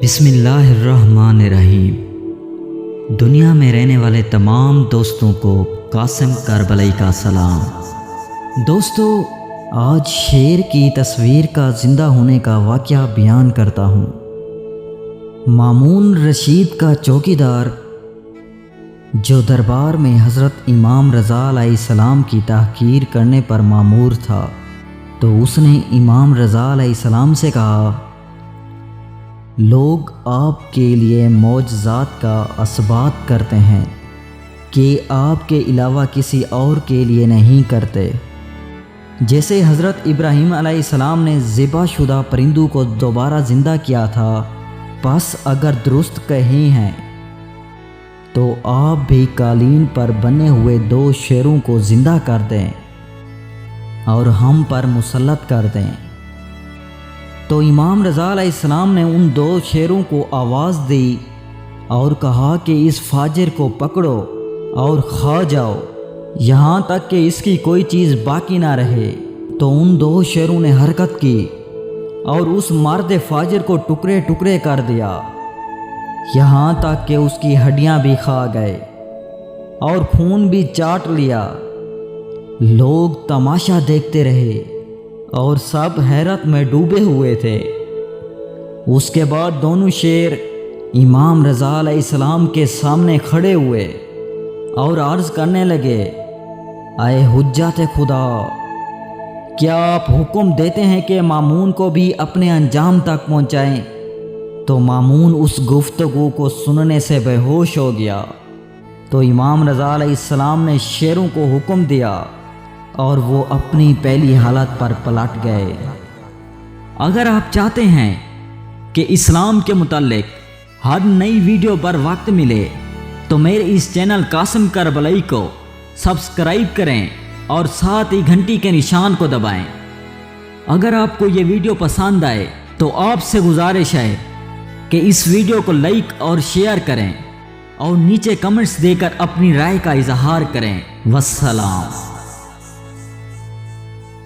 بسم اللہ الرحمن الرحیم۔ دنیا میں رہنے والے تمام دوستوں کو قاسم کربلائی کا سلام۔ دوستو، آج شیر کی تصویر کا زندہ ہونے کا واقعہ بیان کرتا ہوں۔ مامون رشید کا چوکیدار جو دربار میں حضرت امام رضا علیہ السلام کی تحقیر کرنے پر مامور تھا، تو اس نے امام رضا علیہ السلام سے کہا، لوگ آپ کے لیے معجزات کا اثبات کرتے ہیں کہ آپ کے علاوہ کسی اور کے لیے نہیں کرتے۔ جیسے حضرت ابراہیم علیہ السلام نے ذبح شدہ پرندوں کو دوبارہ زندہ کیا تھا، پس اگر درست کہیں ہیں تو آپ بھی قالین پر بنے ہوئے 2 شیروں کو زندہ کر دیں اور ہم پر مسلط کر دیں۔ تو امام رضا علیہ السلام نے ان 2 شیروں کو آواز دی اور کہا کہ اس فاجر کو پکڑو اور کھا جاؤ یہاں تک کہ اس کی کوئی چیز باقی نہ رہے۔ تو ان 2 شیروں نے حرکت کی اور اس مرد فاجر کو ٹکڑے ٹکڑے کر دیا، یہاں تک کہ اس کی ہڈیاں بھی کھا گئے اور خون بھی چاٹ لیا۔ لوگ تماشا دیکھتے رہے اور سب حیرت میں ڈوبے ہوئے تھے۔ اس کے بعد دونوں شیر امام رضا علیہ السلام کے سامنے کھڑے ہوئے اور عرض کرنے لگے، اے حجت خدا، کیا آپ حکم دیتے ہیں کہ مامون کو بھی اپنے انجام تک پہنچائیں؟ تو مامون اس گفتگو کو سننے سے بے ہوش ہو گیا۔ تو امام رضا علیہ السلام نے شیروں کو حکم دیا اور وہ اپنی پہلی حالت پر پلٹ گئے۔ اگر آپ چاہتے ہیں کہ اسلام کے متعلق ہر نئی ویڈیو پر وقت ملے تو میرے اس چینل قاسم کربلائی کو سبسکرائب کریں اور ساتھ ہی گھنٹی کے نشان کو دبائیں۔ اگر آپ کو یہ ویڈیو پسند آئے تو آپ سے گزارش ہے کہ اس ویڈیو کو لائک اور شیئر کریں اور نیچے کمنٹس دے کر اپنی رائے کا اظہار کریں۔ والسلام۔